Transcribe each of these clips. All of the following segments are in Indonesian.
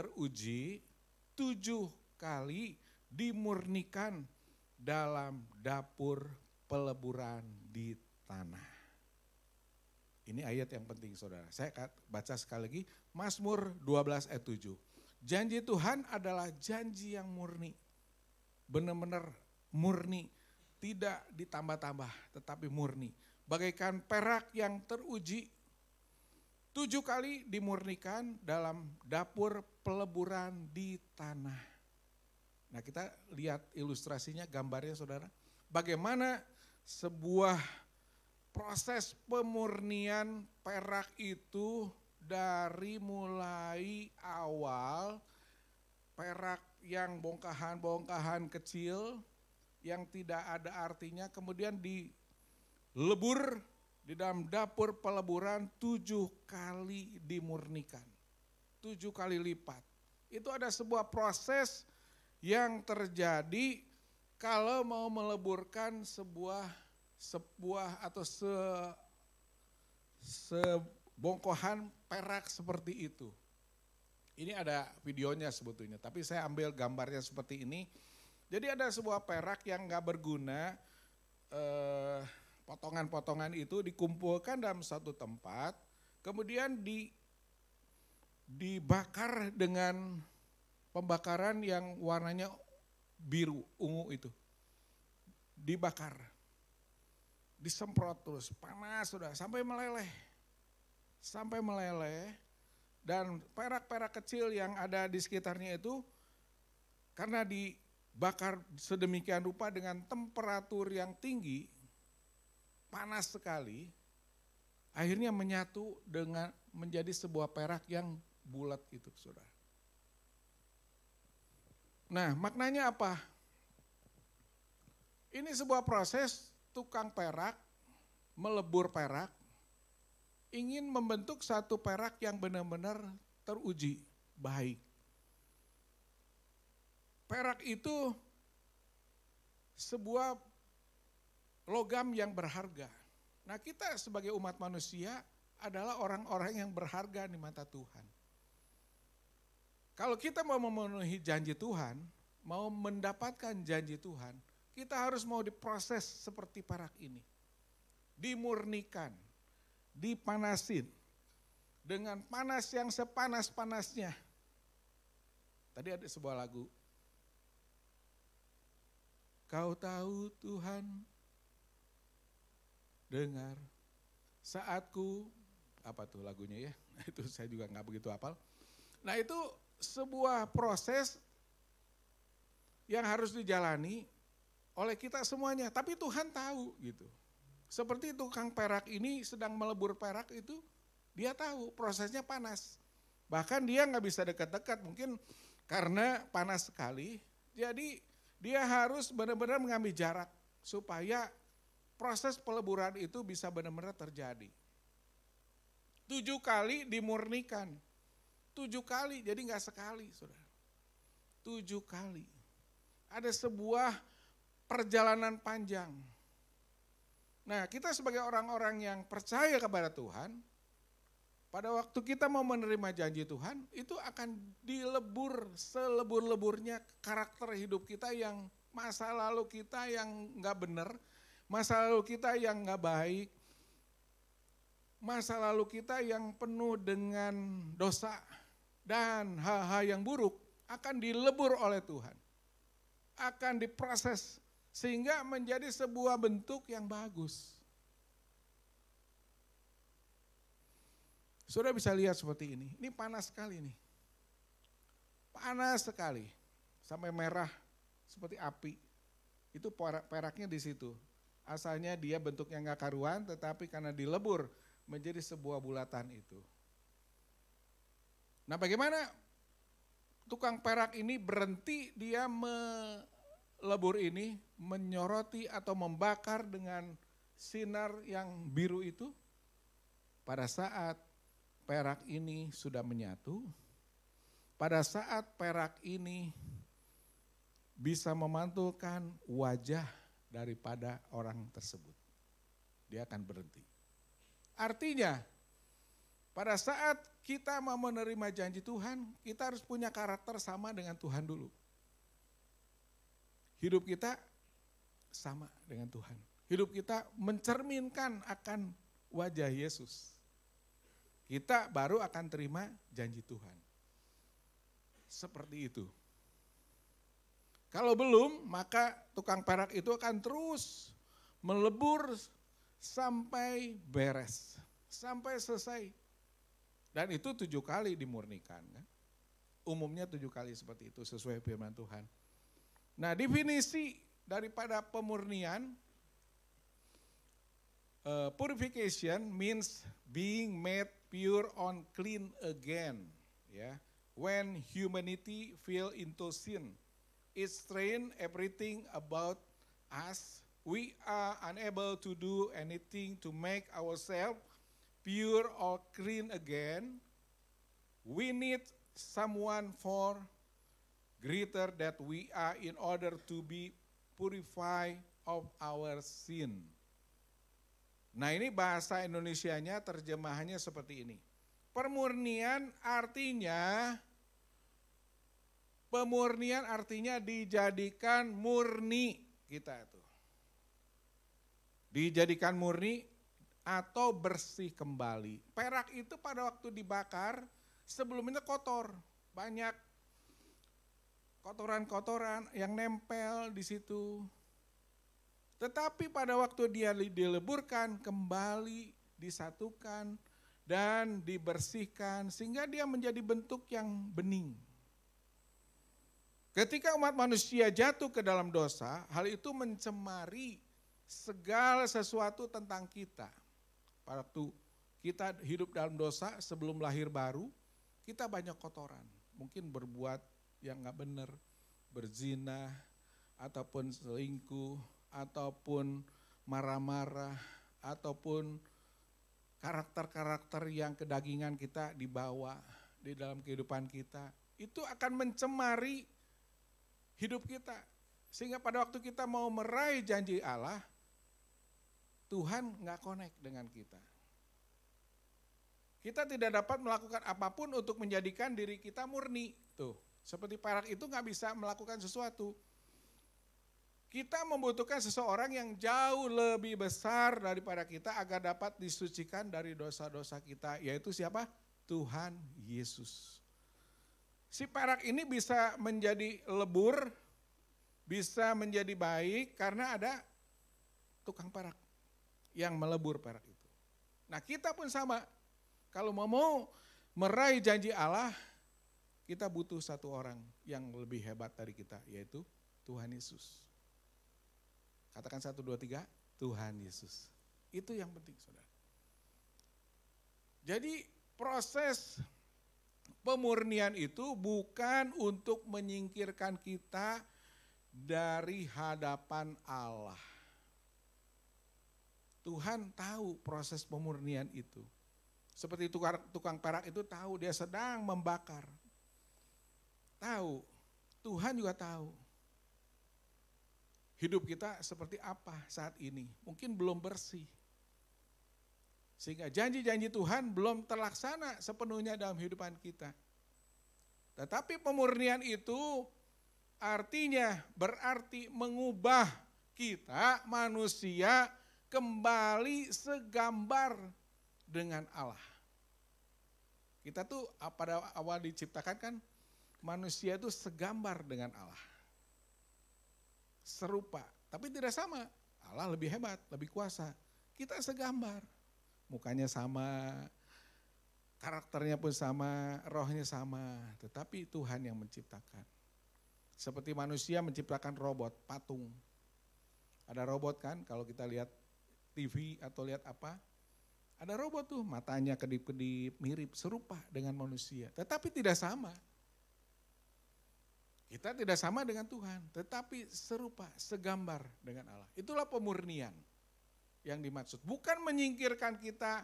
teruji, 7 kali dimurnikan dalam dapur peleburan di tanah. Ini ayat yang penting saudara. Saya baca sekali lagi, Mazmur 12 ayat 7. Janji Tuhan adalah janji yang murni. Benar-benar murni, tidak ditambah-tambah tetapi murni. Bagaikan perak yang teruji, 7 kali dimurnikan dalam dapur peleburan di tanah. Nah kita lihat ilustrasinya, gambarnya saudara. Bagaimana sebuah proses pemurnian perak itu dari mulai awal, perak yang bongkahan-bongkahan kecil yang tidak ada artinya kemudian dilebur di dalam dapur peleburan 7 kali dimurnikan. 7 kali lipat. Itu ada sebuah proses yang terjadi kalau mau meleburkan sebuah atau sebongkohan perak seperti itu. Ini ada videonya sebetulnya, tapi saya ambil gambarnya seperti ini. Jadi ada sebuah perak yang gak berguna, potongan-potongan itu dikumpulkan dalam satu tempat, kemudian dibakar dengan pembakaran yang warnanya biru, ungu itu. Dibakar. Disemprot terus, panas sudah sampai meleleh. Sampai meleleh dan perak-perak kecil yang ada di sekitarnya itu karena dibakar sedemikian rupa dengan temperatur yang tinggi, panas sekali, akhirnya menyatu dengan menjadi sebuah perak yang bulat itu saudara. Nah maknanya apa? Ini sebuah proses tukang perak, melebur perak, ingin membentuk satu perak yang benar-benar teruji, baik. Perak itu sebuah logam yang berharga. Nah kita sebagai umat manusia adalah orang-orang yang berharga di mata Tuhan. Kalau kita mau memenuhi janji Tuhan, mau mendapatkan janji Tuhan, kita harus mau diproses seperti perak ini. Dimurnikan, dipanasin, dengan panas yang sepanas-panasnya. Tadi ada sebuah lagu. Kau tahu Tuhan, dengar saatku, apa tuh lagunya ya, itu saya juga gak begitu hafal. Nah itu sebuah proses yang harus dijalani oleh kita semuanya, tapi Tuhan tahu gitu. Seperti tukang perak ini sedang melebur perak itu, dia tahu prosesnya panas. Bahkan dia nggak bisa dekat-dekat, mungkin karena panas sekali. Jadi dia harus benar-benar mengambil jarak supaya proses peleburan itu bisa benar-benar terjadi. 7 kali dimurnikan, 7 kali, jadi nggak sekali, saudara. 7 kali. Ada sebuah perjalanan panjang. Nah kita sebagai orang-orang yang percaya kepada Tuhan, pada waktu kita mau menerima janji Tuhan, itu akan dilebur selebur-leburnya karakter hidup kita yang masa lalu kita yang gak benar, masa lalu kita yang gak baik, masa lalu kita yang penuh dengan dosa dan hal-hal yang buruk akan dilebur oleh Tuhan. Akan diproses sehingga menjadi sebuah bentuk yang bagus. Saudara bisa lihat seperti ini panas sekali nih. Panas sekali, sampai merah seperti api. Itu peraknya di situ. Asalnya dia bentuknya nggak karuan, tetapi karena dilebur menjadi sebuah bulatan itu. Nah bagaimana tukang perak ini berhenti dia melebur ini, menyoroti atau membakar dengan sinar yang biru itu? Pada saat perak ini sudah menyatu, pada saat perak ini bisa memantulkan wajah daripada orang tersebut, dia akan berhenti. Artinya Pada saat kita mau menerima janji Tuhan, kita harus punya karakter sama dengan Tuhan dulu. Hidup kita sama dengan Tuhan. Hidup kita mencerminkan akan wajah Yesus. Kita baru akan terima janji Tuhan. Seperti itu. Kalau belum, maka tukang perak itu akan terus melebur sampai beres, sampai selesai. Dan itu 7 kali dimurnikan. Kan? Umumnya 7 kali seperti itu sesuai firman Tuhan. Nah, definisi daripada pemurnian, purification means being made pure and clean again. Ya, when humanity fell into sin, it strained everything about us. We are unable to do anything to make ourselves pure or clean again. We need someone for greater that we are in order to be purified of our sin. Nah, ini bahasa Indonesianya terjemahannya seperti ini. Pemurnian artinya dijadikan murni kita itu. Dijadikan murni atau bersih kembali. Perak itu pada waktu dibakar sebelumnya kotor, banyak kotoran-kotoran yang nempel di situ. Tetapi pada waktu dia dileburkan, kembali disatukan dan dibersihkan sehingga dia menjadi bentuk yang bening. Ketika umat manusia jatuh ke dalam dosa, hal itu mencemari segala sesuatu tentang kita. Pada waktu kita hidup dalam dosa sebelum lahir baru, kita banyak kotoran. Mungkin berbuat yang gak benar, berzina, ataupun selingkuh, ataupun marah-marah, ataupun karakter-karakter yang kedagingan kita dibawa di dalam kehidupan kita. Itu akan mencemari hidup kita. Sehingga pada waktu kita mau meraih janji Allah, Tuhan gak connect dengan kita. Kita tidak dapat melakukan apapun untuk menjadikan diri kita murni. Tuh. Seperti perak itu gak bisa melakukan sesuatu. Kita membutuhkan seseorang yang jauh lebih besar daripada kita agar dapat disucikan dari dosa-dosa kita. Yaitu siapa? Tuhan Yesus. Si perak ini bisa menjadi lebur, bisa menjadi baik karena ada tukang perak yang melebur perak itu. Nah, kita pun sama. Kalau mau meraih janji Allah, kita butuh satu orang yang lebih hebat dari kita, yaitu Tuhan Yesus. Katakan 1, 2, 3, Tuhan Yesus. Itu yang penting, saudara. Jadi proses pemurnian itu bukan untuk menyingkirkan kita dari hadapan Allah. Tuhan tahu proses pemurnian itu. Seperti tukang perak itu tahu dia sedang membakar. Tahu, Tuhan juga tahu. Hidup kita seperti apa saat ini, mungkin belum bersih. Sehingga janji-janji Tuhan belum terlaksana sepenuhnya dalam kehidupan kita. Tetapi pemurnian itu berarti mengubah kita manusia kembali segambar dengan Allah. Kita tuh pada awal diciptakan kan manusia itu segambar dengan Allah. Serupa, tapi tidak sama. Allah lebih hebat, lebih kuasa. Kita segambar. Mukanya sama, karakternya pun sama, rohnya sama. Tetapi Tuhan yang menciptakan. Seperti manusia menciptakan robot, patung. Ada robot kan, kalau kita lihat TV atau lihat apa, ada robot tuh matanya kedip-kedip, mirip, serupa dengan manusia. Tetapi tidak sama. Kita tidak sama dengan Tuhan, tetapi serupa, segambar dengan Allah. Itulah pemurnian yang dimaksud. Bukan menyingkirkan kita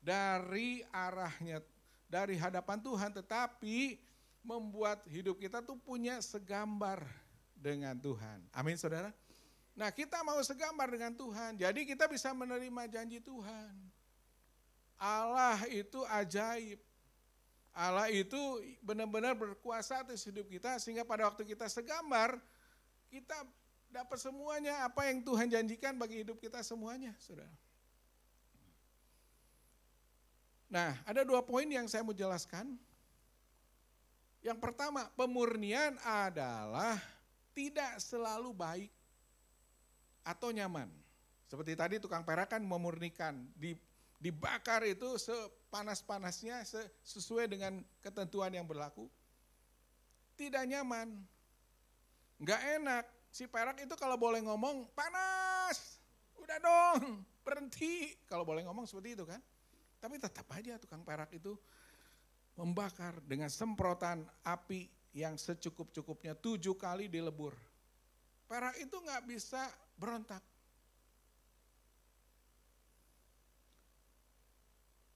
dari arahnya, dari hadapan Tuhan, tetapi membuat hidup kita tuh punya segambar dengan Tuhan. Amin, saudara. Nah, kita mau segambar dengan Tuhan, jadi kita bisa menerima janji Tuhan. Allah itu ajaib. Allah itu benar-benar berkuasa atas hidup kita sehingga pada waktu kita segambar, kita dapat semuanya apa yang Tuhan janjikan bagi hidup kita semuanya, saudara. Nah, ada 2 poin yang saya mau jelaskan. Yang pertama, pemurnian adalah tidak selalu baik atau nyaman. Seperti tadi tukang perak kan memurnikan, dibakar itu sepanas-panasnya sesuai dengan ketentuan yang berlaku. Tidak nyaman, nggak enak. Si perak itu kalau boleh ngomong, panas, udah dong, berhenti. Kalau boleh ngomong seperti itu kan. Tapi tetap aja tukang perak itu membakar dengan semprotan api yang secukup-cukupnya 7 kali dilebur. Perak itu nggak bisa berontak.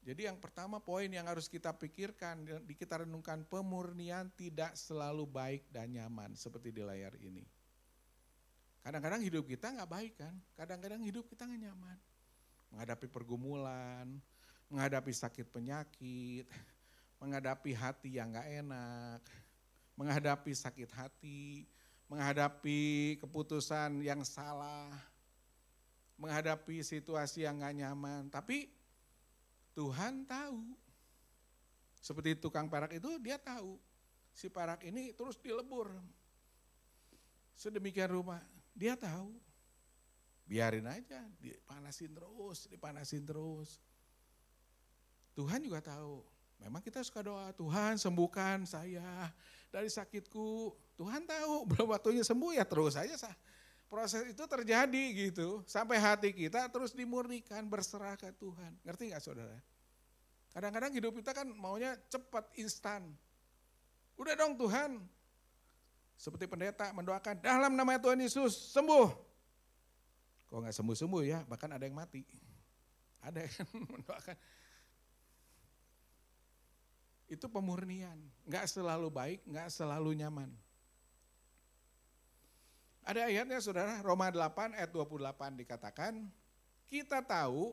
Jadi yang pertama poin yang harus kita pikirkan, kita renungkan, pemurnian tidak selalu baik dan nyaman seperti di layar ini. Kadang-kadang hidup kita nggak baik kan, kadang-kadang hidup kita nggak nyaman. Menghadapi pergumulan, menghadapi sakit penyakit, menghadapi hati yang nggak enak, menghadapi sakit hati, menghadapi keputusan yang salah, menghadapi situasi yang nggak nyaman. Tapi Tuhan tahu, seperti tukang perak itu dia tahu, si perak ini terus dilebur, sedemikian rupa, dia tahu, biarin aja, dipanasin terus. Tuhan juga tahu, memang kita suka doa, Tuhan sembuhkan saya dari sakitku, Tuhan tahu belum waktunya sembuh ya terus aja proses itu terjadi gitu, sampai hati kita terus dimurnikan, berserah ke Tuhan. Ngerti gak saudara? Kadang-kadang hidup kita kan maunya cepat, instan. Udah dong Tuhan, seperti pendeta mendoakan, dalam nama Tuhan Yesus sembuh. Kok gak sembuh-sembuh ya, bahkan ada yang mati. Ada yang mendoakan. Itu pemurnian, gak selalu baik, gak selalu nyaman. Ada ayatnya saudara, Roma 8 ayat 28 dikatakan, kita tahu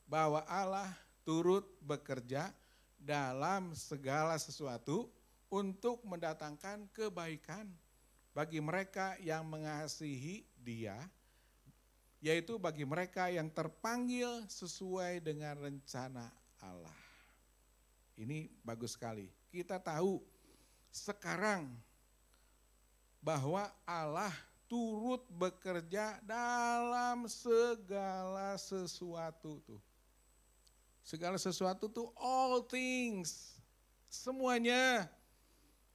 bahwa Allah turut bekerja dalam segala sesuatu untuk mendatangkan kebaikan bagi mereka yang mengasihi Dia, yaitu bagi mereka yang terpanggil sesuai dengan rencana Allah. Ini bagus sekali, kita tahu sekarang bahwa Allah turut bekerja dalam segala sesuatu tuh. Segala sesuatu tuh all things. Semuanya.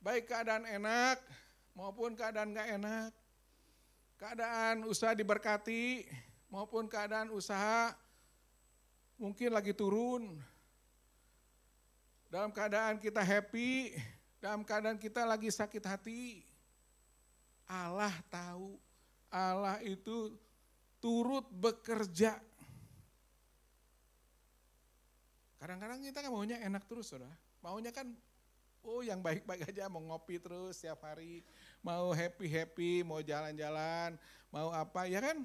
Baik keadaan enak maupun keadaan gak enak. Keadaan usaha diberkati maupun keadaan usaha mungkin lagi turun. Dalam keadaan kita happy, dalam keadaan kita lagi sakit hati. Allah tahu, Allah itu turut bekerja. Kadang-kadang kita kan maunya enak terus, saudara. Maunya kan, yang baik-baik aja, mau ngopi terus setiap hari, mau happy-happy, mau jalan-jalan, mau apa, ya kan?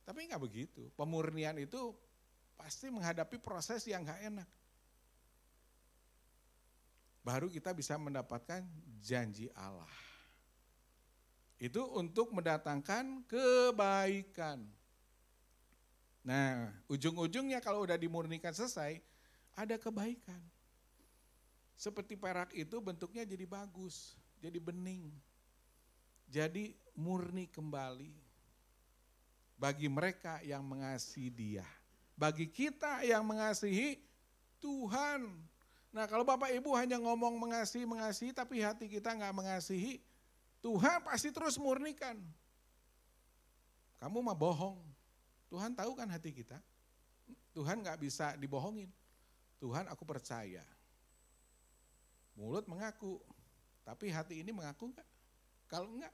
Tapi enggak begitu. Pemurnian itu pasti menghadapi proses yang enggak enak. Baru kita bisa mendapatkan janji Allah. Itu untuk mendatangkan kebaikan. Nah, ujung-ujungnya kalau udah dimurnikan selesai, ada kebaikan. Seperti perak itu bentuknya jadi bagus, jadi bening. Jadi murni kembali. Bagi mereka yang mengasihi Dia. Bagi kita yang mengasihi Tuhan. Nah, kalau Bapak Ibu hanya ngomong mengasihi, tapi hati kita enggak mengasihi, Tuhan pasti terus murnikan. Kamu mah bohong. Tuhan tahu kan hati kita. Tuhan gak bisa dibohongin. Tuhan aku percaya. Mulut mengaku. Tapi hati ini mengaku gak? Kalau enggak.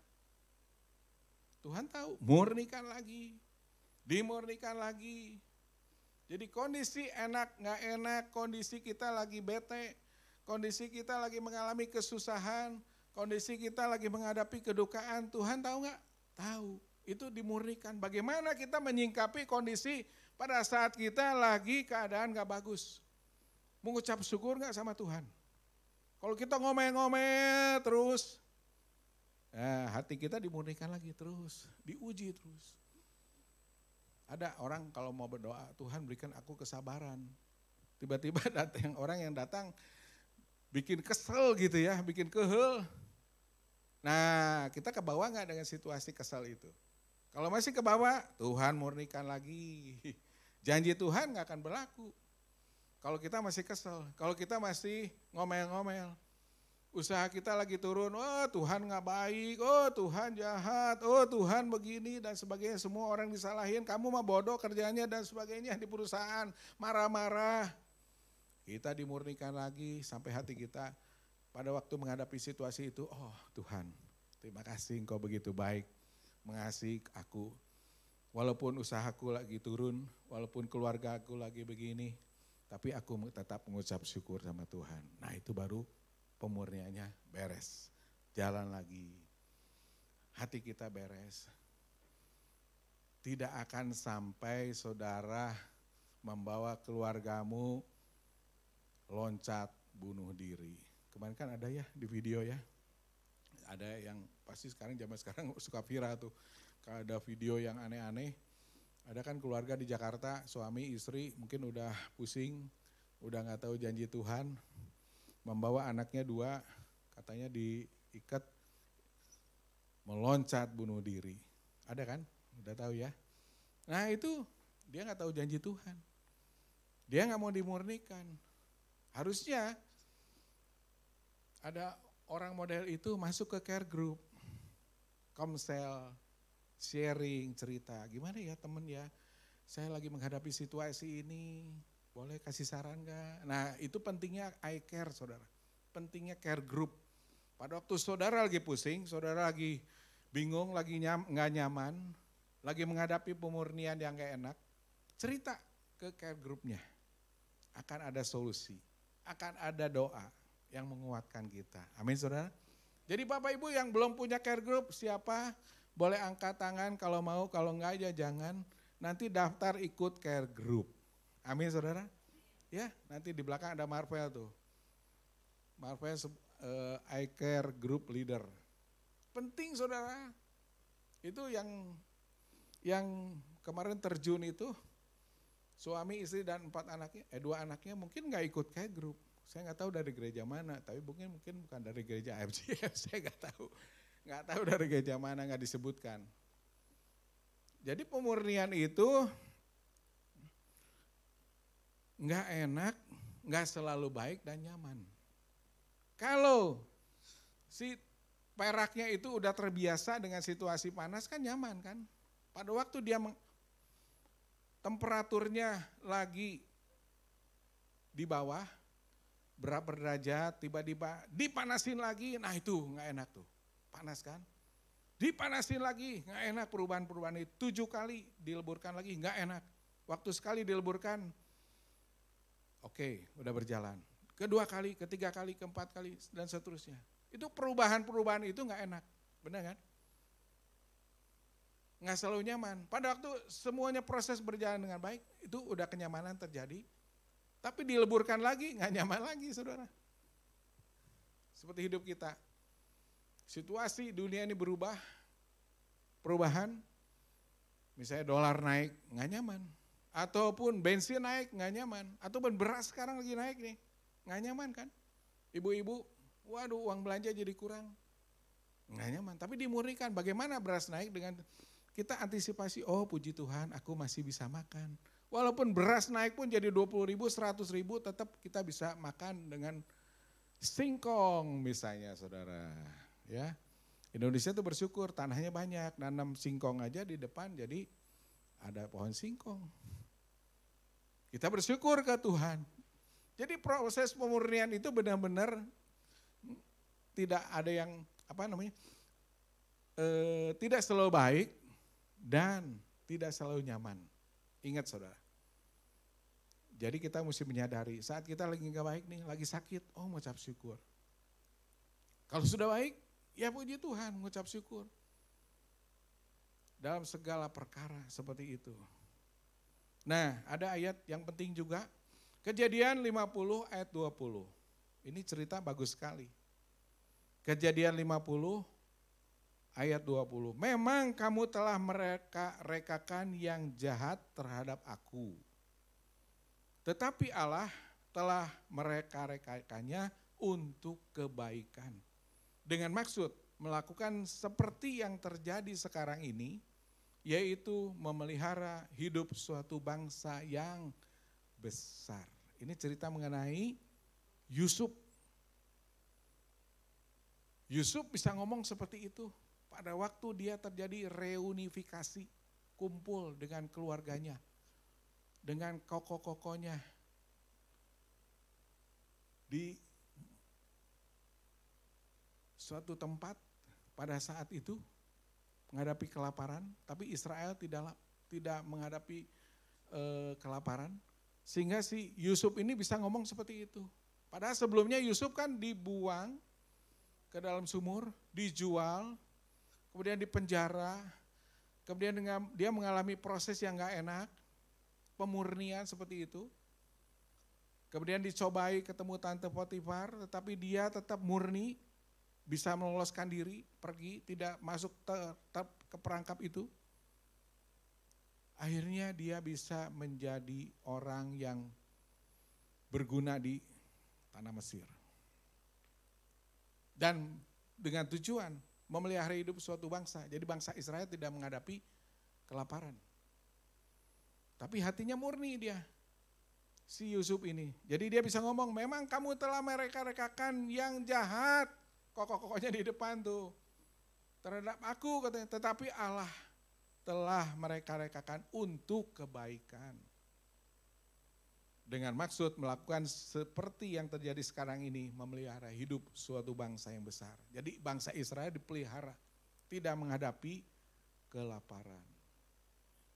Tuhan tahu. Murnikan lagi. Dimurnikan lagi. Jadi kondisi enak gak enak. Kondisi kita lagi bete. Kondisi kita lagi mengalami kesusahan. Kondisi kita lagi menghadapi kedukaan, Tuhan tahu nggak? Tahu. Itu dimurnikan. Bagaimana kita menyingkapi kondisi pada saat kita lagi keadaan gak bagus. Mengucap syukur gak sama Tuhan? Kalau kita ngomel-ngomel terus, hati kita dimurnikan lagi terus, diuji terus. Ada orang kalau mau berdoa, Tuhan berikan aku kesabaran. Tiba-tiba datang orang yang datang bikin kesel gitu ya, bikin kehel. Nah, kita ke bawah gak dengan situasi kesel itu? Kalau masih ke bawah, Tuhan murnikan lagi. Janji Tuhan gak akan berlaku. Kalau kita masih kesel, kalau kita masih ngomel-ngomel. Usaha kita lagi turun, oh Tuhan gak baik, oh Tuhan jahat, oh Tuhan begini dan sebagainya. Semua orang disalahin, kamu mah bodoh kerjanya dan sebagainya di perusahaan. Marah-marah. Kita dimurnikan lagi sampai hati kita pada waktu menghadapi situasi itu, oh Tuhan terima kasih Engkau begitu baik mengasihi aku. Walaupun usahaku lagi turun, walaupun keluarga aku lagi begini, tapi aku tetap mengucap syukur sama Tuhan. Nah itu baru pemurniannya beres, jalan lagi, hati kita beres. Tidak akan sampai saudara membawa keluargamu loncat bunuh diri. Kemarin kan ada ya di video ya, ada yang pasti zaman sekarang suka viral tuh, kalau ada video yang aneh-aneh. Ada kan keluarga di Jakarta, suami istri mungkin udah pusing, udah gak tahu janji Tuhan, membawa anaknya 2, katanya diikat, meloncat bunuh diri. Ada kan? Udah tahu ya. Nah itu dia gak tahu janji Tuhan. Dia gak mau dimurnikan. Harusnya ada orang model itu masuk ke care group, komsel, sharing, cerita. Gimana ya temen ya, saya lagi menghadapi situasi ini, boleh kasih saran gak? Nah itu pentingnya I care saudara, pentingnya care group. Pada waktu saudara lagi pusing, saudara lagi bingung, lagi gak nyaman, lagi menghadapi pemurnian yang gak enak, cerita ke care groupnya. Akan ada solusi, akan ada doa yang menguatkan kita. Amin saudara. Jadi Bapak Ibu yang belum punya care group, siapa? Boleh angkat tangan kalau mau, kalau enggak aja jangan. Nanti daftar ikut care group. Amin saudara. Ya, nanti di belakang ada Marvel tuh. Marvel I Care Group Leader. Penting saudara. Itu yang kemarin terjun itu, suami, istri dan 2 anaknya mungkin nggak ikut care group. Saya nggak tahu dari gereja mana, tapi mungkin bukan dari gereja AFGF, saya nggak tahu dari gereja mana, nggak disebutkan. Jadi pemurnian itu nggak enak, nggak selalu baik dan nyaman. Kalau si peraknya itu udah terbiasa dengan situasi panas kan nyaman kan. Pada waktu dia temperaturnya lagi di bawah, berapa derajat, tiba-tiba dipanasin lagi, nah itu nggak enak tuh, panas kan. Dipanasin lagi, nggak enak perubahan-perubahan itu, 7 kali dileburkan lagi, nggak enak. Waktu sekali dileburkan, oke, udah berjalan. Kedua kali, ketiga kali, keempat kali, dan seterusnya. Itu perubahan-perubahan itu nggak enak, benar kan? Nggak selalu nyaman. Pada waktu semuanya proses berjalan dengan baik, itu udah kenyamanan terjadi. Tapi dileburkan lagi, nggak nyaman lagi saudara. Seperti hidup kita. Situasi dunia ini berubah, perubahan. Misalnya dolar naik, nggak nyaman. Ataupun bensin naik, nggak nyaman. Ataupun beras sekarang lagi naik nih, nggak nyaman kan. Ibu-ibu, waduh uang belanja jadi kurang. Nggak nyaman, tapi dimurnikan. Bagaimana beras naik dengan kita antisipasi, oh puji Tuhan aku masih bisa makan. Walaupun beras naik pun jadi 20.000, 100.000, tetap kita bisa makan dengan singkong misalnya saudara. Ya, Indonesia tuh bersyukur tanahnya banyak, nanam singkong aja di depan jadi ada pohon singkong. Kita bersyukur ke Tuhan. Jadi proses pemurnian itu benar-benar tidak ada yang tidak selalu baik dan tidak selalu nyaman. Ingat saudara. Jadi kita mesti menyadari saat kita lagi gak baik nih, lagi sakit, oh mengucap syukur. Kalau sudah baik, ya puji Tuhan mengucap syukur. dalam segala perkara seperti itu. Nah, ada ayat yang penting juga, Kejadian 50 ayat 20. Ini cerita bagus sekali. Kejadian 50 ayat 20. Memang kamu telah mereka-rekakan yang jahat terhadap aku. Tetapi Allah telah mereka-rekakannya untuk kebaikan. Dengan maksud melakukan seperti yang terjadi sekarang ini, yaitu memelihara hidup suatu bangsa yang besar. Ini cerita mengenai Yusuf. Yusuf bisa ngomong seperti itu pada waktu dia terjadi reunifikasi, kumpul dengan keluarganya, dengan koko-kokonya di suatu tempat pada saat itu menghadapi kelaparan, tapi Israel tidak menghadapi kelaparan, sehingga si Yusuf ini bisa ngomong seperti itu. Padahal sebelumnya Yusuf kan dibuang ke dalam sumur, dijual, kemudian dipenjara, kemudian dia mengalami proses yang gak enak, pemurnian seperti itu. Kemudian dicobai ketemu Tante Potifar, tetapi dia tetap murni, bisa meloloskan diri, pergi, tidak masuk ke perangkap itu. Akhirnya dia bisa menjadi orang yang berguna di tanah Mesir. Dan dengan tujuan memelihara hidup suatu bangsa. Jadi bangsa Israel tidak menghadapi kelaparan. Tapi hatinya murni dia, si Yusuf ini. Jadi dia bisa ngomong, memang kamu telah mereka-rekakan yang jahat. Kokok-kokoknya di depan tuh. Terhadap aku katanya, tetapi Allah telah mereka-rekakan untuk kebaikan. Dengan maksud melakukan seperti yang terjadi sekarang ini, memelihara hidup suatu bangsa yang besar. Jadi bangsa Israel dipelihara, tidak menghadapi kelaparan.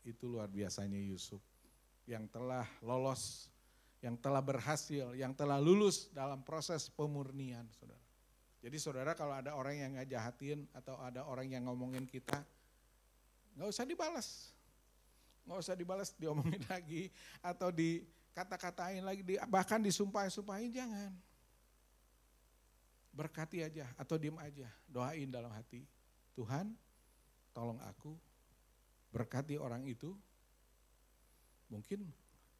Itu luar biasanya Yusuf yang telah lolos, yang telah berhasil, yang telah lulus dalam proses pemurnian, saudara. Jadi saudara, kalau ada orang yang ngejahatin atau ada orang yang ngomongin kita, nggak usah dibalas. Nggak usah dibalas, diomongin lagi atau dikata-katain lagi, bahkan disumpahin-sumpahin, jangan. Berkati aja atau diem aja, doain dalam hati. Tuhan, tolong aku, berkati orang itu, mungkin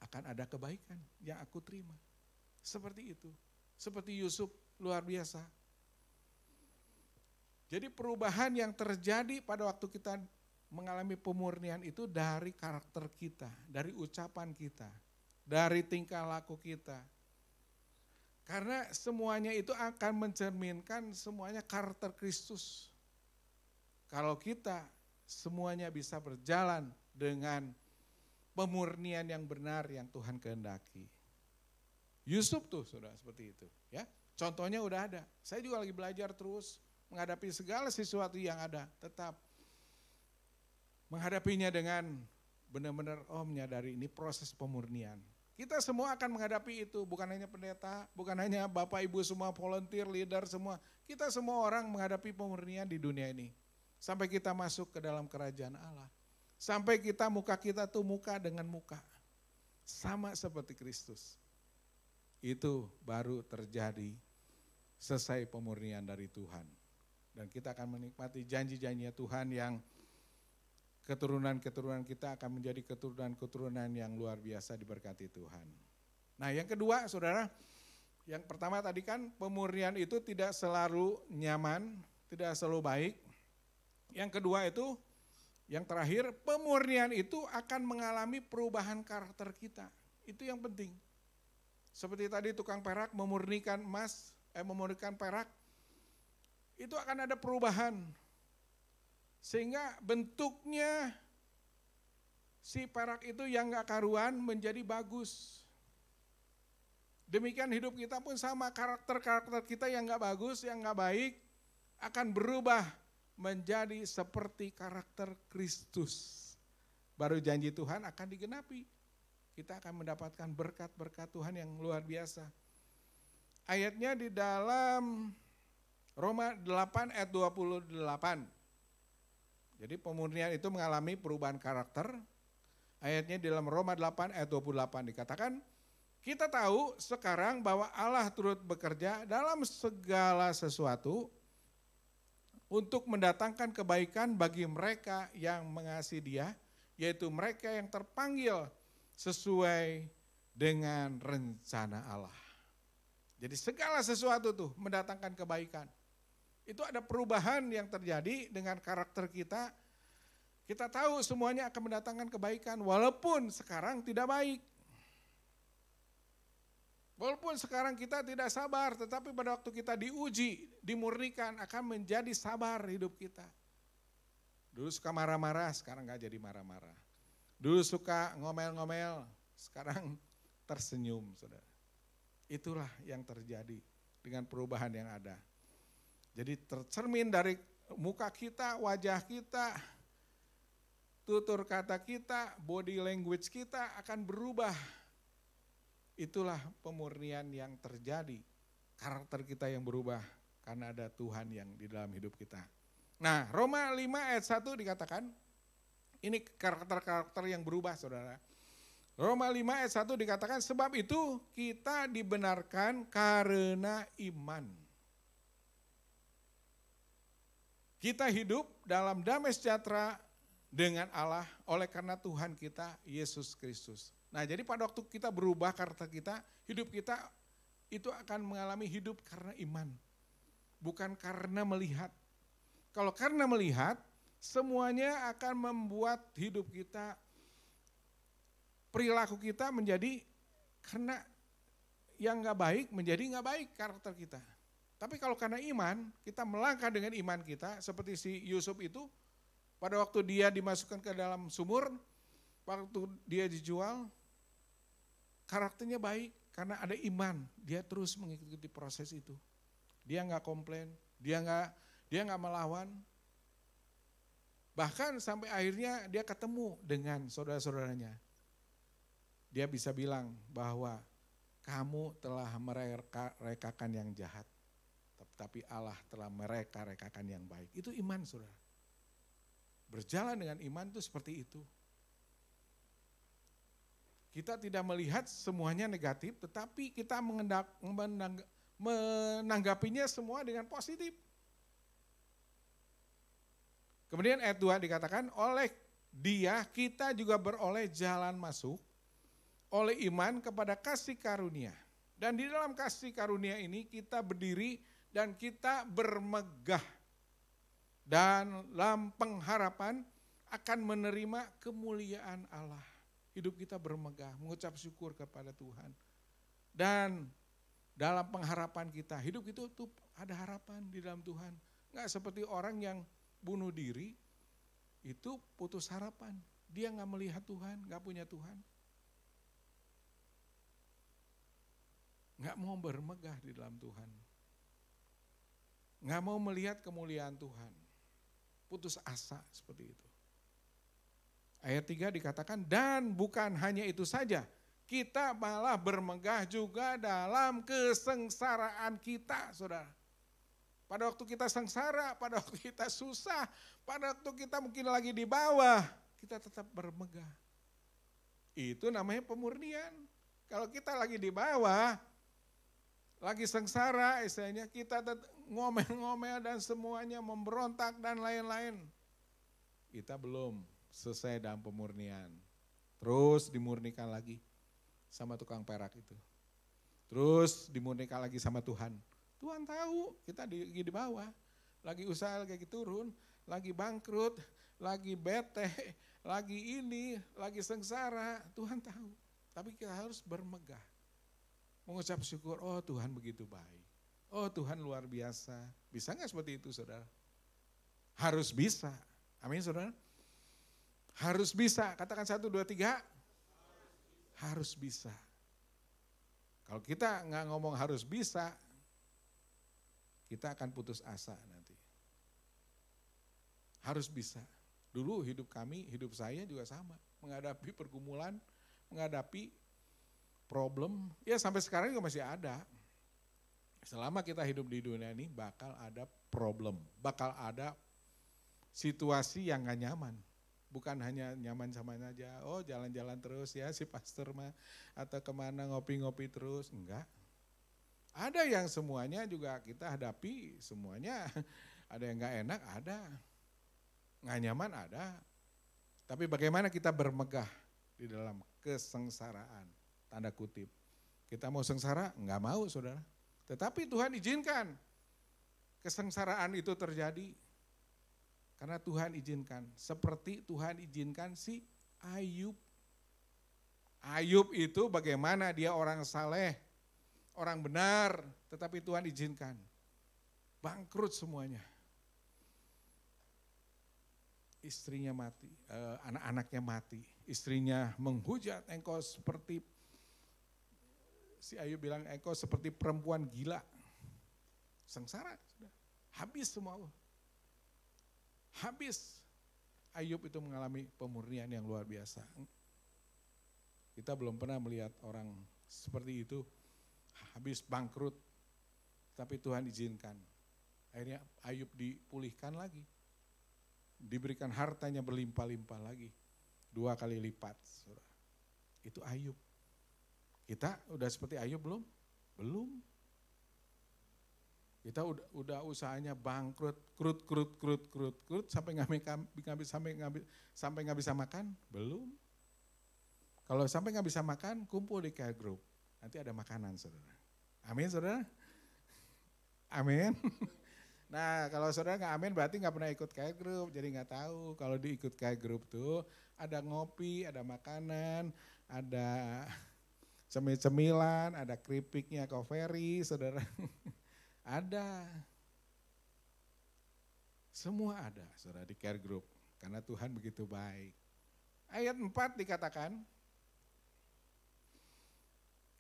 akan ada kebaikan yang aku terima. Seperti itu, seperti Yusuf, luar biasa. Jadi perubahan yang terjadi pada waktu kita mengalami pemurnian itu dari karakter kita, dari ucapan kita, dari tingkah laku kita. Karena semuanya itu akan mencerminkan semuanya karakter Kristus. Kalau kita semuanya bisa berjalan dengan pemurnian yang benar yang Tuhan kehendaki. Yusuf tuh sudah seperti itu, ya. Contohnya udah ada. Saya juga lagi belajar terus menghadapi segala sesuatu yang ada, tetap menghadapinya dengan benar-benar menyadari ini proses pemurnian. Kita semua akan menghadapi itu, bukan hanya pendeta, bukan hanya Bapak Ibu semua volunteer, leader semua. Kita semua orang menghadapi pemurnian di dunia ini. Sampai kita masuk ke dalam kerajaan Allah. Sampai muka kita tuh muka dengan muka. Sama seperti Kristus. Itu baru terjadi selesai pemurnian dari Tuhan. Dan kita akan menikmati janji-janjinya Tuhan yang keturunan-keturunan kita akan menjadi keturunan-keturunan yang luar biasa diberkati Tuhan. Nah yang kedua saudara, yang pertama tadi kan pemurnian itu tidak selalu nyaman, tidak selalu baik. Yang kedua itu, yang terakhir, pemurnian itu akan mengalami perubahan karakter kita. Itu yang penting. Seperti tadi tukang perak memurnikan memurnikan perak, itu akan ada perubahan. Sehingga bentuknya si perak itu yang gak karuan menjadi bagus. Demikian hidup kita pun sama, karakter-karakter kita yang gak bagus, yang gak baik, akan berubah menjadi seperti karakter Kristus. Baru janji Tuhan akan digenapi. Kita akan mendapatkan berkat-berkat Tuhan yang luar biasa. Ayatnya di dalam Roma 8 ayat 28. Jadi pemurnian itu mengalami perubahan karakter. Ayatnya di dalam Roma 8 ayat 28 dikatakan, kita tahu sekarang bahwa Allah turut bekerja dalam segala sesuatu untuk mendatangkan kebaikan bagi mereka yang mengasihi Dia, yaitu mereka yang terpanggil sesuai dengan rencana Allah. Jadi segala sesuatu tuh mendatangkan kebaikan. Itu ada perubahan yang terjadi dengan karakter kita. Kita tahu semuanya akan mendatangkan kebaikan walaupun sekarang tidak baik. Walaupun sekarang kita tidak sabar, tetapi pada waktu kita diuji, dimurnikan akan menjadi sabar hidup kita. Dulu suka marah-marah, sekarang gak jadi marah-marah. Dulu suka ngomel-ngomel, sekarang tersenyum, saudara. Itulah yang terjadi dengan perubahan yang ada. Jadi tercermin dari muka kita, wajah kita, tutur kata kita, body language kita akan berubah. Itulah pemurnian yang terjadi. Karakter kita yang berubah karena ada Tuhan yang di dalam hidup kita. Nah, Roma 5 ayat 1 dikatakan, ini karakter-karakter yang berubah, saudara. Roma 5 ayat 1 dikatakan, sebab itu kita dibenarkan karena iman. Kita hidup dalam damai sejahtera dengan Allah oleh karena Tuhan kita, Yesus Kristus. Nah, jadi pada waktu kita berubah karakter kita, hidup kita itu akan mengalami hidup karena iman. Bukan karena melihat. Kalau karena melihat, semuanya akan membuat hidup kita, perilaku kita menjadi karena yang gak baik menjadi gak baik karakter kita. Tapi kalau karena iman, kita melangkah dengan iman kita, seperti si Yusuf itu, pada waktu dia dimasukkan ke dalam sumur, waktu dia dijual, karakternya baik karena ada iman. Dia terus mengikuti proses itu. Dia nggak komplain, dia nggak melawan. Bahkan sampai akhirnya dia ketemu dengan saudara-saudaranya. Dia bisa bilang bahwa kamu telah mereka-rekakan yang jahat, tapi Allah telah mereka-rekakan yang baik. Itu iman, saudara. Berjalan dengan iman itu seperti itu. Kita tidak melihat semuanya negatif, tetapi kita menanggapinya semua dengan positif. Kemudian ayat 2 dikatakan, oleh Dia kita juga beroleh jalan masuk, oleh iman kepada kasih karunia. Dan di dalam kasih karunia ini kita berdiri dan kita bermegah. Dan dalam pengharapan akan menerima kemuliaan Allah. Hidup kita bermegah, mengucap syukur kepada Tuhan. Dan dalam pengharapan kita, hidup itu tuh ada harapan di dalam Tuhan. Enggak seperti orang yang bunuh diri, itu putus harapan. Dia enggak melihat Tuhan, enggak punya Tuhan. Enggak mau bermegah di dalam Tuhan. Enggak mau melihat kemuliaan Tuhan. Putus asa seperti itu. Ayat 3 dikatakan, dan bukan hanya itu saja, kita malah bermegah juga dalam kesengsaraan kita, saudara. Pada waktu kita sengsara, pada waktu kita susah, pada waktu kita mungkin lagi di bawah, kita tetap bermegah. Itu namanya pemurnian. Kalau kita lagi di bawah, lagi sengsara, istilahnya kita ngomel-ngomel dan semuanya memberontak dan lain-lain. Kita belum selesai dalam pemurnian. Terus dimurnikan lagi sama tukang perak itu. Terus dimurnikan lagi sama Tuhan. Tuhan tahu kita di bawah. Lagi usaha lagi turun, lagi bangkrut, lagi bete, lagi ini, lagi sengsara. Tuhan tahu. Tapi kita harus bermegah. Mengucap syukur, oh Tuhan begitu baik. Oh Tuhan luar biasa. Bisa gak seperti itu, saudara? Harus bisa. Amin, saudara. Harus bisa, katakan 1, 2, 3. Harus bisa. Kalau kita nggak ngomong harus bisa, kita akan putus asa nanti. Harus bisa. Dulu hidup kami, hidup saya juga sama. Menghadapi pergumulan, menghadapi problem. Ya sampai sekarang juga masih ada. Selama kita hidup di dunia ini bakal ada problem, bakal ada situasi yang gak nyaman. Bukan hanya nyaman sama aja, oh jalan-jalan terus ya si pastor mah, atau kemana ngopi-ngopi terus, enggak. Ada yang semuanya juga kita hadapi, semuanya ada yang gak enak, ada. Gak nyaman, ada. Tapi bagaimana kita bermegah di dalam kesengsaraan, tanda kutip. Kita mau sengsara? Enggak mau saudara. Tetapi Tuhan izinkan kesengsaraan itu terjadi. Karena Tuhan izinkan, seperti Tuhan izinkan si Ayub. Ayub itu bagaimana dia orang saleh, orang benar, tetapi Tuhan izinkan. Bangkrut semuanya. Istrinya mati, anak-anaknya mati, istrinya menghujat, engkau seperti, si Ayub bilang engkau seperti perempuan gila. Sengsara, sudah habis semua. Habis. Ayub itu mengalami pemurnian yang luar biasa. Kita belum pernah melihat orang seperti itu habis bangkrut. Tapi Tuhan izinkan. Akhirnya Ayub dipulihkan lagi. Diberikan hartanya berlimpah-limpah lagi. 2 kali lipat. Itu Ayub. Kita udah seperti Ayub belum? Belum. Kita udah usahanya bangkrut, krut sampai nggak bisa makan, belum. Kalau sampai nggak bisa makan, kumpul di care group, nanti ada makanan saudara. Amin saudara. Amin. Nah kalau saudara nggak amin berarti nggak pernah ikut care group, jadi nggak tahu. Kalau diikut care group tuh ada ngopi, ada makanan, ada cemil-cemilan, ada keripiknya Koferi, saudara. Ada. Semua ada, saudara, di care group. Karena Tuhan begitu baik. Ayat 4 dikatakan,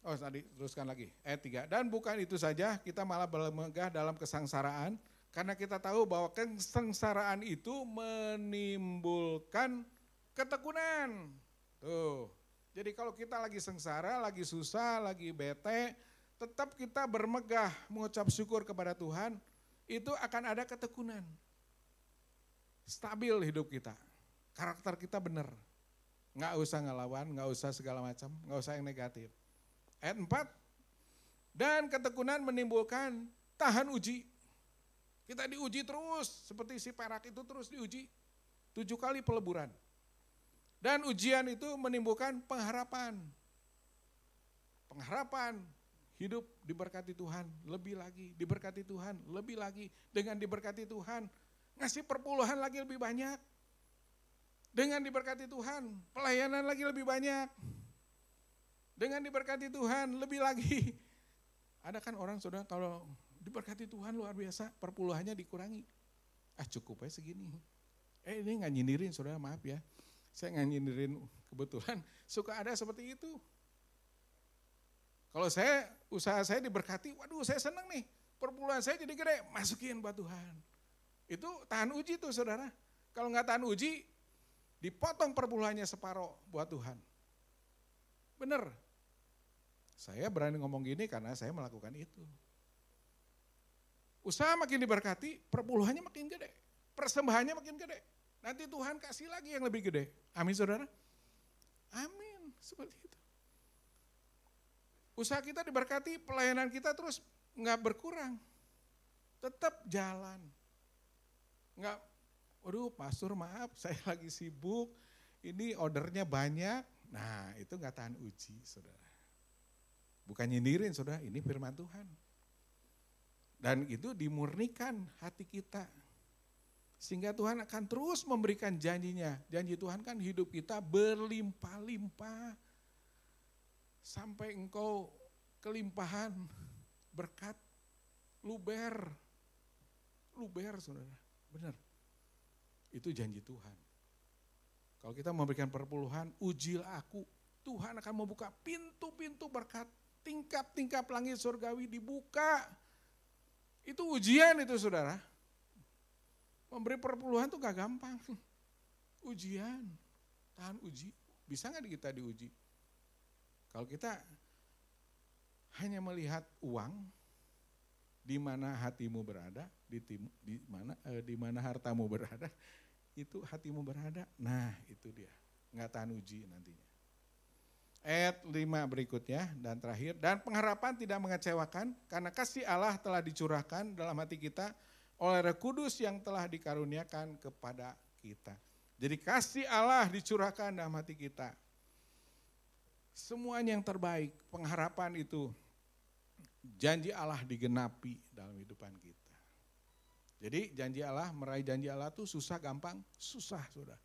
oh tadi teruskan lagi, ayat 3. Dan bukan itu saja, kita malah bermegah dalam kesengsaraan, karena kita tahu bahwa kesengsaraan itu menimbulkan ketekunan. Tuh. Jadi kalau kita lagi sengsara, lagi susah, lagi bete, tetap kita bermegah mengucap syukur kepada Tuhan, itu akan ada ketekunan. Stabil hidup kita, karakter kita benar. Nggak usah ngelawan, nggak usah segala macam, nggak usah yang negatif. Ayat 4, dan ketekunan menimbulkan tahan uji. Kita diuji terus, seperti si perak itu terus diuji. 7 kali peleburan. Dan ujian itu menimbulkan pengharapan. Pengharapan. Hidup diberkati Tuhan, lebih lagi, diberkati Tuhan, lebih lagi. Dengan diberkati Tuhan, ngasih perpuluhan lagi lebih banyak. Dengan diberkati Tuhan, pelayanan lagi lebih banyak. Dengan diberkati Tuhan, lebih lagi. Ada kan orang saudara kalau diberkati Tuhan luar biasa, perpuluhannya dikurangi. Cukup aja segini. Ini nggak nyindirin saudara, maaf ya. Saya nggak nyindirin kebetulan, suka ada seperti itu. Kalau usaha saya diberkati, waduh saya senang nih, perpuluhan saya jadi gede, masukin buat Tuhan. Itu tahan uji tuh saudara. Kalau nggak tahan uji, dipotong perpuluhannya separuh buat Tuhan. Bener. Saya berani ngomong gini karena saya melakukan itu. Usaha makin diberkati, perpuluhannya makin gede. Persembahannya makin gede. Nanti Tuhan kasih lagi yang lebih gede. Amin saudara? Amin, seperti itu. Usaha kita diberkati, pelayanan kita terus nggak berkurang. Tetap jalan. Nggak, waduh pastor maaf saya lagi sibuk, ini ordernya banyak. Nah itu nggak tahan uji saudara. Bukan nyindirin saudara, ini firman Tuhan. Dan itu dimurnikan hati kita. Sehingga Tuhan akan terus memberikan janjinya. Janji Tuhan kan hidup kita berlimpah-limpah. Sampai engkau kelimpahan berkat luber saudara, benar. Itu janji Tuhan. Kalau kita memberikan perpuluhan, ujilah aku. Tuhan akan membuka pintu-pintu berkat, tingkap-tingkap langit surgawi dibuka. Itu ujian itu saudara. Memberi perpuluhan itu gak gampang. Ujian, tahan uji. Bisa gak kita diuji? Kalau kita hanya melihat uang, di mana hatimu berada, di mana hartamu berada, itu hatimu berada? Nah itu dia, nggak tahan uji nantinya. Ayat 5 berikutnya dan terakhir, dan pengharapan tidak mengecewakan karena kasih Allah telah dicurahkan dalam hati kita oleh Roh Kudus yang telah dikaruniakan kepada kita. Jadi kasih Allah dicurahkan dalam hati kita. Semuanya yang terbaik, pengharapan itu, janji Allah digenapi dalam kehidupan kita. Jadi janji Allah, meraih janji Allah itu susah gampang? Susah sudah.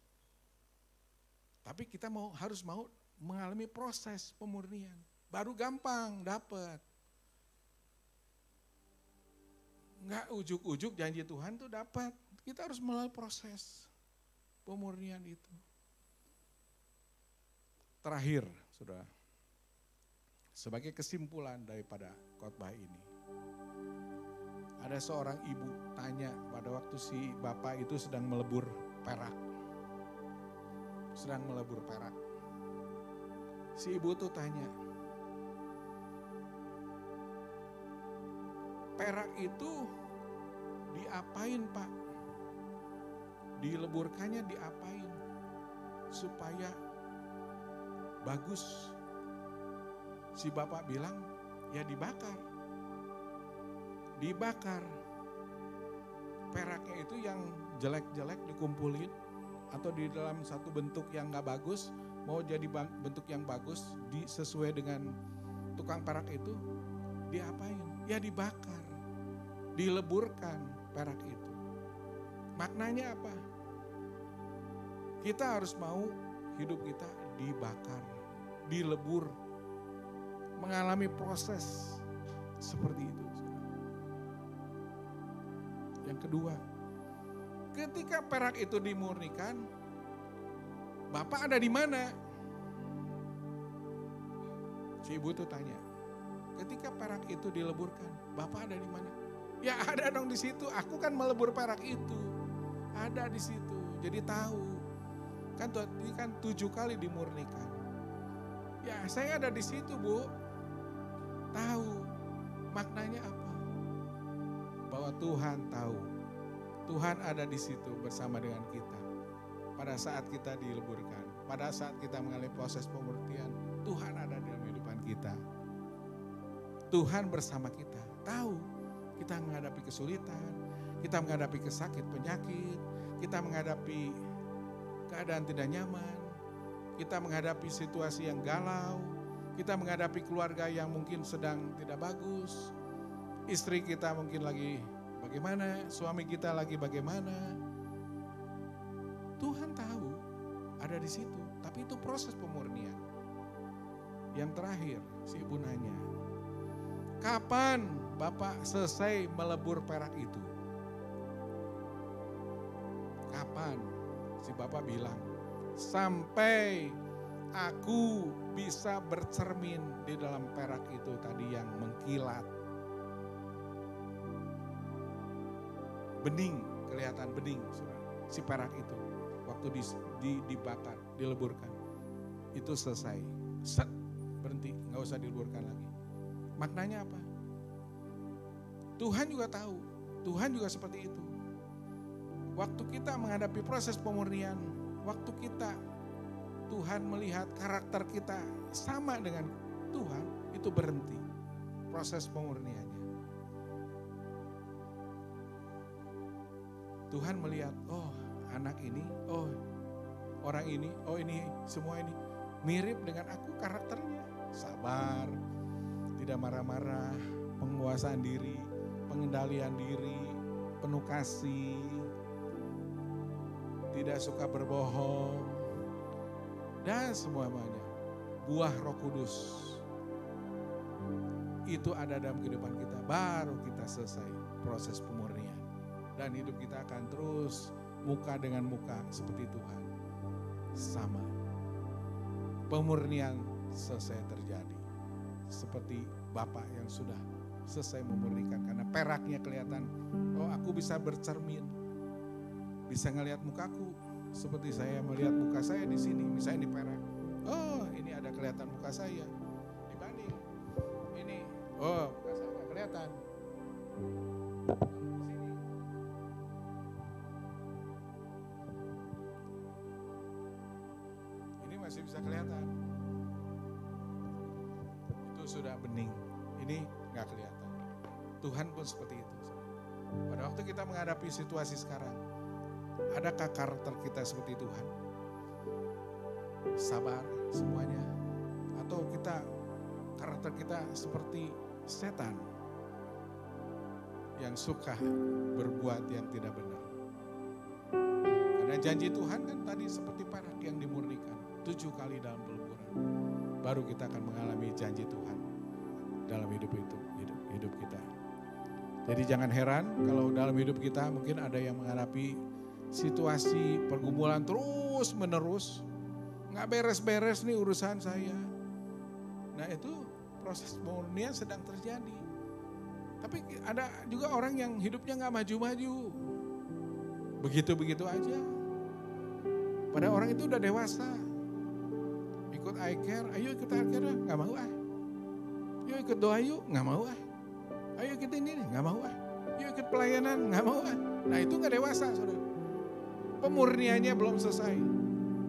Tapi kita harus mau mengalami proses pemurnian. Baru gampang dapat. Enggak ujuk-ujuk janji Tuhan tuh dapat. Kita harus melalui proses pemurnian itu. Terakhir, Saudara. Sebagai kesimpulan daripada khotbah ini. Ada seorang ibu tanya pada waktu si bapak itu sedang melebur perak. Sedang melebur perak. Si ibu tuh tanya, perak itu diapain Pak? Dileburkannya diapain? Supaya bagus. Si bapak bilang, ya dibakar. Dibakar. Peraknya itu yang jelek-jelek dikumpulin atau di dalam satu bentuk yang gak bagus, mau jadi bentuk yang bagus sesuai dengan tukang perak itu, diapain? Ya dibakar, dileburkan perak itu. Maknanya apa? Kita harus mau hidup kita dibakar, dilebur, mengalami proses seperti itu. Yang kedua, ketika perak itu dimurnikan, Bapak ada di mana? Si ibu tuh tanya. Ketika perak itu dileburkan, Bapak ada di mana? Ya ada dong di situ. Aku kan melebur perak itu. Ada di situ. Jadi tahu. Ini kan 7 kali dimurnikan. Ya saya ada di situ Bu. Tahu. Maknanya apa? Bahwa Tuhan tahu. Tuhan ada di situ bersama dengan kita. Pada saat kita dileburkan, pada saat kita mengalami proses pemurnian, Tuhan ada dalam kehidupan kita. Tuhan bersama kita, tahu kita menghadapi kesulitan, kita menghadapi kesakit penyakit, kita menghadapi keadaan tidak nyaman, kita menghadapi situasi yang galau, kita menghadapi keluarga yang mungkin sedang tidak bagus, istri kita mungkin lagi bagaimana, suami kita lagi bagaimana. Tuhan tahu ada di situ, tapi itu proses pemurnian. Yang terakhir, si ibu nanya, kapan Bapak selesai melebur perak itu? Kapan? Si Bapak bilang, sampai aku bisa bercermin di dalam perak itu tadi yang mengkilat. Bening, kelihatan bening, si perak itu. Waktu dibakar, dileburkan, itu selesai, set, berhenti, nggak usah dileburkan lagi. Maknanya apa? Tuhan juga tahu, Tuhan juga seperti itu. Waktu kita menghadapi proses pemurnian, waktu kita, Tuhan melihat karakter kita sama dengan Tuhan, itu berhenti proses pemurniannya. Tuhan melihat, oh anak ini, oh orang ini, oh ini semua ini mirip dengan aku karakternya. Sabar, tidak marah-marah, penguasaan diri, pengendalian diri, penuh kasih, tidak suka berbohong, dan semuanya. Buah Roh Kudus itu ada dalam kehidupan kita, baru kita selesai proses pemurnian. Dan hidup kita akan terus muka dengan muka seperti Tuhan. Sama. Pemurnian selesai terjadi. Seperti Bapak yang sudah selesai memurnikan. Karena peraknya kelihatan, oh aku bisa bercermin. Bisa ngelihat mukaku. Seperti saya melihat muka saya di sini, misalnya di perak. Oh ini ada kelihatan muka saya. Dibanding ini, oh muka saya nggak kelihatan. sudah bening. Ini nggak kelihatan. Tuhan pun seperti itu. Pada waktu kita menghadapi situasi sekarang, adakah karakter kita seperti Tuhan? Sabar semuanya. Atau karakter kita seperti setan yang suka berbuat yang tidak benar. Karena janji Tuhan kan tadi seperti perak yang dimurnikan 7 kali dalam peleburan. Baru kita akan mengalami janji Tuhan dalam hidup kita. Jadi jangan heran kalau dalam hidup kita mungkin ada yang menghadapi situasi pergumulan terus menerus. Nggak beres-beres nih urusan saya. Nah itu proses pemurnian sedang terjadi. Tapi ada juga orang yang hidupnya nggak maju-maju. Begitu-begitu aja. Padahal orang itu udah dewasa. Ikut iCare, ayo ikut iCare, nggak mau ah. Yuk ikut doa yuk, nggak mau ah. Ayo ikut ini, nggak mau ah. Yuk ikut pelayanan, nggak mau ah. Nah itu nggak dewasa saudara. Pemurniannya belum selesai.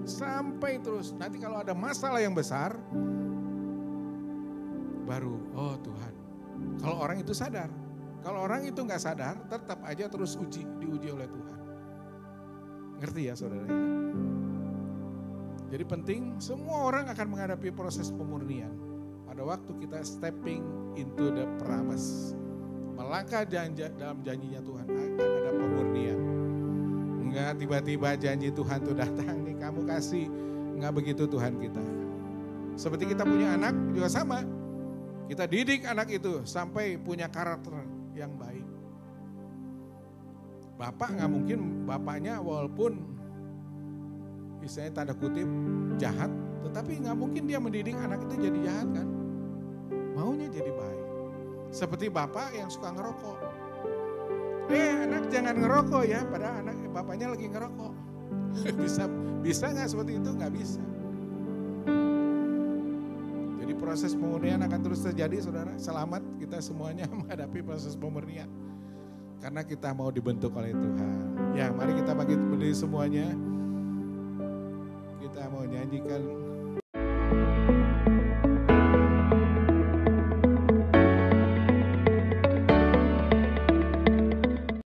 Sampai terus, nanti kalau ada masalah yang besar, baru, oh Tuhan. Kalau orang itu sadar, kalau orang itu nggak sadar, tetap aja terus diuji oleh Tuhan. Ngerti ya saudara? Jadi penting, semua orang akan menghadapi proses pemurnian. Pada waktu kita stepping into the promise, melangkah dalam janjinya Tuhan, akan ada pemurnian. Enggak tiba-tiba janji Tuhan tuh datang nih kamu kasih. Enggak begitu Tuhan kita. Seperti kita punya anak juga sama. Kita didik anak itu sampai punya karakter yang baik. Bapak nggak mungkin bapaknya walaupun misalnya tanda kutip jahat, tetapi nggak mungkin dia mendidik anak itu jadi jahat kan. Maunya jadi baik. Seperti bapak yang suka ngerokok. Anak jangan ngerokok ya, padahal bapaknya lagi ngerokok. Bisa nggak seperti itu? Nggak bisa. Jadi proses pemurnian akan terus terjadi saudara. Selamat kita semuanya menghadapi proses pemurnian. Karena kita mau dibentuk oleh Tuhan. Ya mari kita bangkit berdiri semuanya. Kita mau nyanyikan